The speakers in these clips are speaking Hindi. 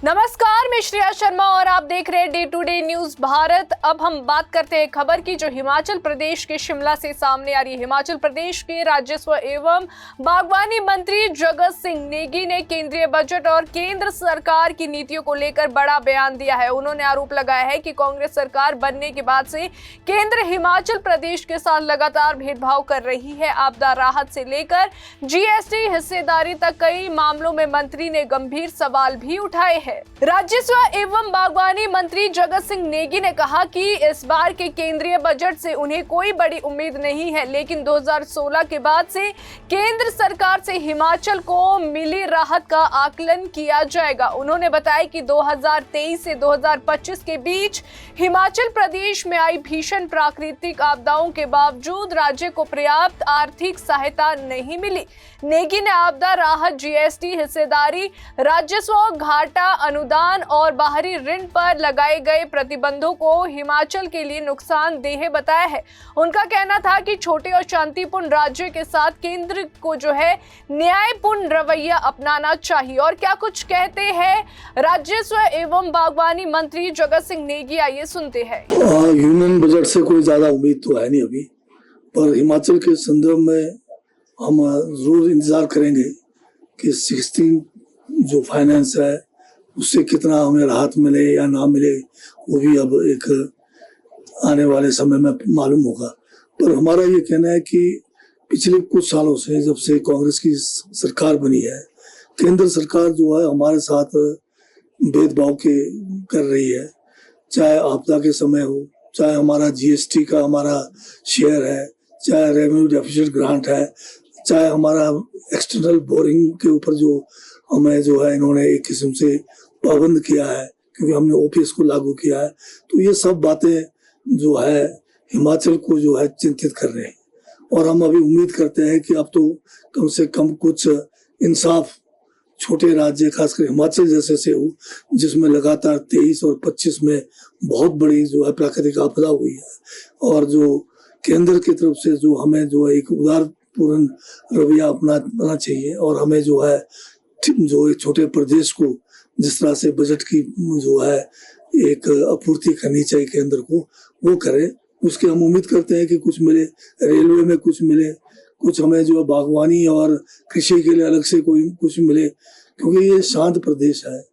नमस्कार, मैं श्रेया शर्मा और आप देख रहे हैं day to day news Bharat. अब हम बात करते हैं खबर की जो हिमाचल प्रदेश के शिमला से सामने आ रही है। हिमाचल प्रदेश के राजस्व एवं बागवानी मंत्री जगत सिंह नेगी ने केंद्रीय बजट और केंद्र सरकार की नीतियों को लेकर बड़ा बयान दिया है। उन्होंने आरोप लगाया है कि कांग्रेस सरकार बनने के बाद से केंद्र हिमाचल प्रदेश के साथ लगातार भेदभाव कर रही है। आपदा राहत से लेकर जीएसटी हिस्सेदारी तक कई मामलों में मंत्री ने गंभीर सवाल भी उठाए। राजस्व एवं बागवानी मंत्री जगत सिंह नेगी ने कहा कि इस बार के केंद्रीय बजट से उन्हें कोई बड़ी उम्मीद नहीं है, लेकिन 2016 के बाद से केंद्र सरकार से हिमाचल को मिली राहत का आकलन किया जाएगा। उन्होंने बताया कि 2023 से 2025 के बीच हिमाचल प्रदेश में आई भीषण प्राकृतिक आपदाओं के बावजूद राज्य को पर्याप्त आर्थिक सहायता नहीं मिली। नेगी ने आपदा राहत, जीएसटी हिस्सेदारी, राजस्व घाटा, अनुदान और बाहरी ऋण पर लगाए गए प्रतिबंधों को हिमाचल के लिए नुकसानदेह बताया है। उनका कहना था कि छोटे और शांतिपूर्ण राज्य के साथ केंद्र को जो है न्यायपूर्ण रवैया अपनाना चाहिए। और क्या कुछ कहते हैं राजस्व एवं बागवानी मंत्री जगत सिंह नेगी, आइए सुनते हैं। यूनियन बजट से कोई ज्यादा उम्मीद तो है नहीं अभी, पर हिमाचल के संदर्भ में हम जरूर इंतजार करेंगे कि 16 जो फाइनेंस है उससे कितना हमें राहत मिले या ना मिले, वो भी अब एक आने वाले समय में मालूम होगा। पर हमारा ये कहना है कि पिछले कुछ सालों से, जब से कांग्रेस की सरकार बनी है, केंद्र सरकार जो है हमारे साथ भेदभाव कर रही है। चाहे आपदा के समय हो, चाहे हमारा जीएसटी का हमारा शेयर है, चाहे रेवेन्यू डेफिसिट ग्रांट है, चाहे हमारा एक्सटर्नल बोरिंग के ऊपर जो हमें जो है इन्होंने एक किस्म से पाबंद किया है क्योंकि हमने ओपीएस को लागू किया है। तो ये सब बातें जो है हिमाचल को जो है चिंतित कर रहे हैं और हम अभी उम्मीद करते हैं कि अब तो कम से कम कुछ इंसाफ छोटे राज्य खासकर हिमाचल जैसे से हो, जिसमें लगातार 23 और 25 में बहुत बड़ी जो है प्राकृतिक आपदा हुई है और जो केंद्र की तरफ से जो हमें जो है एक उदारपूर्ण रवैया अपनाना चाहिए और हमें जो है जो एक छोटे प्रदेश को जिस तरह से बजट की जो है एक आपूर्ति करनी चाहिए केंद्र को, वो करे। उसके हम उम्मीद करते हैं कि कुछ मिले, रेलवे में कुछ मिले, कुछ हमें जो है बागवानी और कृषि के लिए अलग से कोई कुछ मिले, क्योंकि ये शांत प्रदेश है।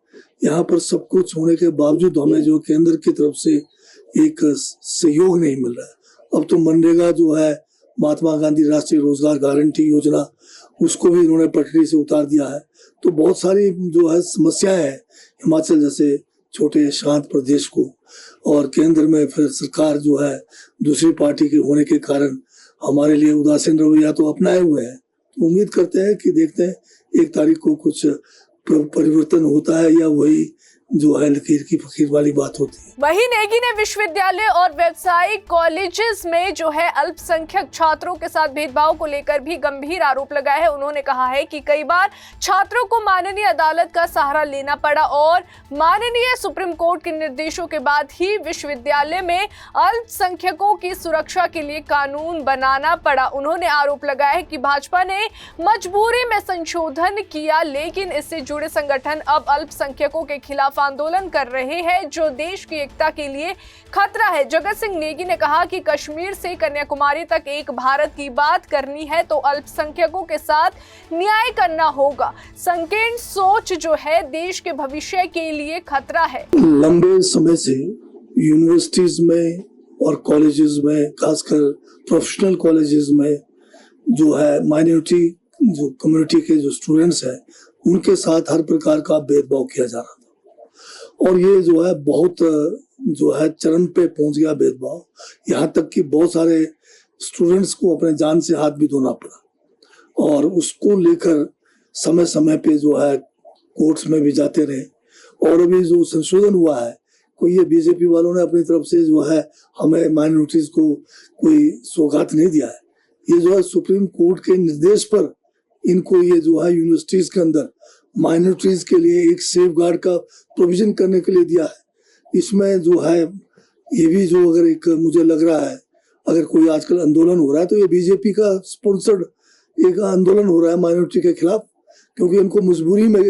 यहाँ पर सब कुछ होने के बावजूद हमें जो केंद्र की तरफ से एक सहयोग नहीं मिल रहा है। अब तो मनरेगा जो है महात्मा गांधी राष्ट्रीय रोजगार गारंटी योजना, उसको भी इन्होंने पटरी से उतार दिया है। तो बहुत सारी जो है समस्याएं हैं हिमाचल जैसे छोटे शांत प्रदेश को, और केंद्र में फिर सरकार जो है दूसरी पार्टी के होने के कारण हमारे लिए उदासीन रवैया तो अपनाए हुए है। तो उम्मीद करते हैं कि देखते हैं 1 तारीख को कुछ परिवर्तन होता है या वही जो है लकीर की फकीर वाली बात होती है। वहीं नेगी ने विश्वविद्यालय और व्यावसायिक कॉलेजेस में जो है अल्पसंख्यक छात्रों के साथ भेदभाव को लेकर भी गंभीर आरोप लगाया है। उन्होंने कहा है कि कई बार छात्रों को माननीय अदालत का सहारा लेना पड़ा और माननीय सुप्रीम कोर्ट के निर्देशों के बाद ही विश्वविद्यालय में अल्पसंख्यकों की सुरक्षा के लिए कानून बनाना पड़ा। उन्होंने आरोप लगाया है कि भाजपा ने मजबूरी में संशोधन किया, लेकिन इससे जुड़े संगठन अब अल्पसंख्यकों के खिलाफ आंदोलन कर रहे हैं, जो देश की एकता के लिए खतरा है। जगत सिंह नेगी ने कहा कि कश्मीर से कन्याकुमारी तक एक भारत की बात करनी है तो अल्पसंख्यकों के साथ न्याय करना होगा। संकीर्ण सोच जो है देश के भविष्य के लिए खतरा है। लंबे समय से यूनिवर्सिटीज में और कॉलेजेस में, खासकर प्रोफेशनल कॉलेजेस में जो है माइनॉरिटी जो कम्युनिटी के जो स्टूडेंट्स हैं उनके साथ हर प्रकार का भेदभाव किया जा रहा था और ये जो है बहुत जो है चरम पे पहुंच गया भेदभाव। यहाँ तक कि बहुत सारे स्टूडेंट्स को अपने जान से हाथ भी धोना पड़ा और उसको लेकर समय समय पे जो है कोर्ट्स में भी जाते रहे। और अभी जो संशोधन हुआ है, कोई ये बीजेपी वालों ने अपनी तरफ से जो है हमें माइनॉरिटीज को कोई सौगात नहीं दिया है। ये जो है सुप्रीम कोर्ट के निर्देश पर इनको ये जो है यूनिवर्सिटीज के अंदर माइनॉरिटीज के लिए एक सेफ गार्ड का प्रोविजन करने के लिए दिया है। इसमें जो है ये भी जो अगर एक मुझे लग रहा है अगर कोई आजकल आंदोलन हो रहा है तो ये बीजेपी का स्पॉन्सर्ड एक आंदोलन हो रहा है माइनॉरिटी के खिलाफ, क्योंकि उनको मजबूरी में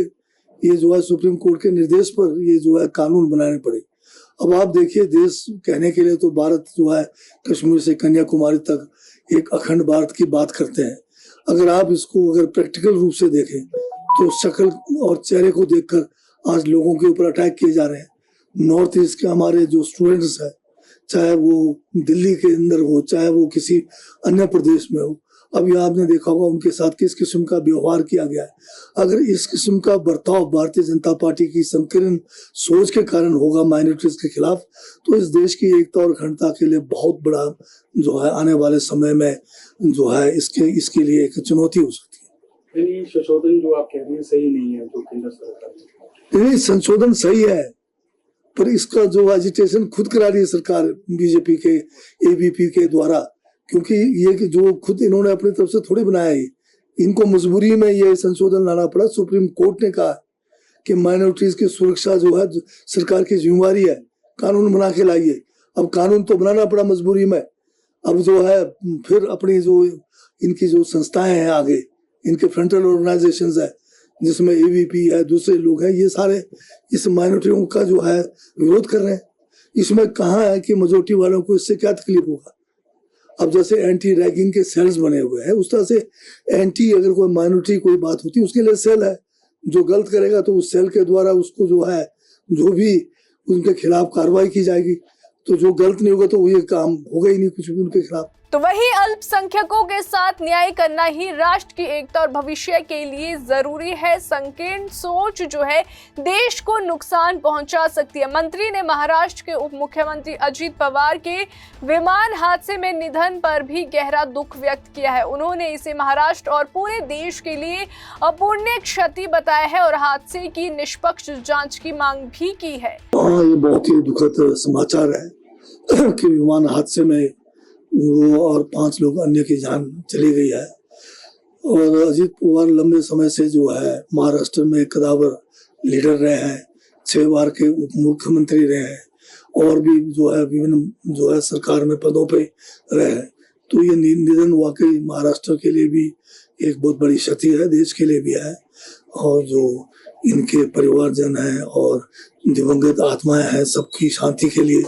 ये जो है सुप्रीम कोर्ट के निर्देश पर ये जो है कानून बनाने पड़े। अब आप देखिए, देश कहने के लिए तो भारत जो है कश्मीर से कन्याकुमारी तक एक अखंड भारत की बात करते हैं। अगर आप इसको अगर प्रैक्टिकल रूप से देखें तो शक्ल और चेहरे को देखकर आज लोगों के ऊपर अटैक किए जा रहे हैं। नॉर्थ ईस्ट के हमारे जो स्टूडेंट्स हैं, चाहे वो दिल्ली के अंदर हो, चाहे वो किसी अन्य प्रदेश में हो, अभी आपने देखा होगा उनके साथ किस किस्म का व्यवहार किया गया है। अगर इस किस्म का बर्ताव भारतीय जनता पार्टी की संकीर्ण सोच के कारण होगा माइनॉरिटीज के खिलाफ, तो इस देश की एकता और अखंडता के लिए बहुत बड़ा जो है आने वाले समय में जो है इसके लिए एक चुनौती हो सकती है। यानी संशोधन जो आप कह रहे हैं सही नहीं है, जो केंद्र सरकार नहीं, संशोधन सही है, पर इसका जो एजिटेशन खुद करा रही है सरकार बीजेपी के एबीपी के द्वारा, क्योंकि ये कि जो खुद इन्होंने अपनी तरफ से थोड़ी बनाया है, इनको मजबूरी में ये संशोधन लाना पड़ा। सुप्रीम कोर्ट ने कहा कि माइनॉरिटीज की सुरक्षा जो है सरकार की जिम्मेवारी है, कानून बना के लाइए। अब कानून तो बनाना पड़ा मजबूरी में। अब जो है फिर अपनी जो इनकी जो संस्थाएं हैं आगे, इनके फ्रंटल ऑर्गेनाइजेशंस है जिसमें एबीपी है, दूसरे लोग हैं, ये सारे इस माइनॉरिटियों का जो है विरोध कर रहे हैं। इसमें कहाँ है कि मेजोरिटी वालों को इससे क्या तकलीफ होगा। अब जैसे एंटी रैगिंग के सेल्स बने हुए हैं, उस तरह से एंटी अगर कोई माइनॉरिटी कोई बात होती है उसके लिए सेल है, जो गलत करेगा तो उस सेल के द्वारा उसको जो है जो भी उनके खिलाफ कार्रवाई की जाएगी। तो जो गलत नहीं होगा तो ये काम होगा ही नहीं कुछ भी उनके खिलाफ। तो वही अल्पसंख्यकों के साथ न्याय करना ही राष्ट्र की एकता और भविष्य के लिए जरूरी है। संकीर्ण सोच जो है देश को नुकसान पहुंचा सकती है। मंत्री ने महाराष्ट्र के उप मुख्यमंत्री अजित पवार के विमान हादसे में निधन पर भी गहरा दुख व्यक्त किया है। उन्होंने इसे महाराष्ट्र और पूरे देश के लिए अपूरणीय क्षति बताया है और हादसे की निष्पक्ष जांच की मांग भी की है। ये बहुत ही दुखद समाचार है कि विमान हादसे में वो और 5 लोग अन्य की जान चली गई है। और अजित पवार लंबे समय से जो है महाराष्ट्र में कदावर लीडर रहे हैं, 6 बार के उप मुख्यमंत्री रहे हैं और भी जो है विभिन्न जो है सरकार में पदों पे रहे हैं। तो ये निधन वाकई महाराष्ट्र के लिए भी एक बहुत बड़ी क्षति है, देश के लिए भी है। और जो इनके परिवारजन हैं और दिवंगत आत्माएं हैं, सबकी शांति के लिए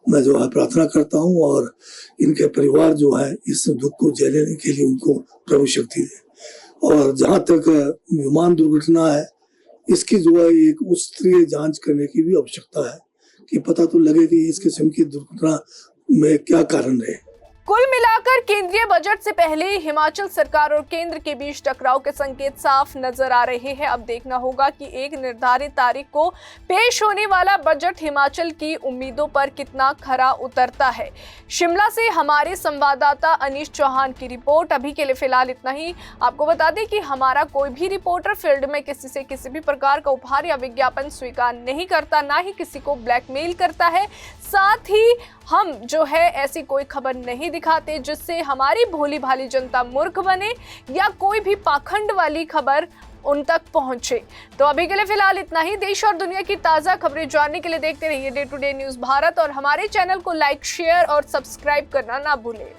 मैं जो है प्रार्थना करता हूं और इनके परिवार जो है इस दुख को झेलने के लिए उनको प्रभु शक्ति दे। और जहां तक विमान दुर्घटना है, इसकी जो है एक उच्च स्तरीय जांच करने की भी आवश्यकता है कि पता तो लगे कि इस किस्म की दुर्घटना में क्या कारण रहे। कुल मिलाकर केंद्रीय बजट से पहले हिमाचल सरकार और केंद्र के बीच टकराव के संकेत साफ नजर आ रहे हैं। अब देखना होगा कि एक निर्धारित तारीख को पेश होने वाला बजट हिमाचल की उम्मीदों पर कितना खरा उतरता है। शिमला से हमारे संवाददाता अनीश चौहान की रिपोर्ट। अभी के लिए फिलहाल इतना ही। आपको बता दें कि हमारा कोई भी रिपोर्टर फील्ड में किसी से किसी भी प्रकार का उपहार या विज्ञापन स्वीकार नहीं करता, ना ही किसी को ब्लैकमेल करता है। साथ ही हम जो है ऐसी कोई खबर नहीं दिखाते जिससे हमारी भोली भाली जनता मूर्ख बने या कोई भी पाखंड वाली खबर उन तक पहुंचे। तो अभी के लिए फिलहाल इतना ही। देश और दुनिया की ताजा खबरें जानने के लिए देखते रहिए day to day news Bharat और हमारे चैनल को लाइक, शेयर और सब्सक्राइब करना ना भूलें।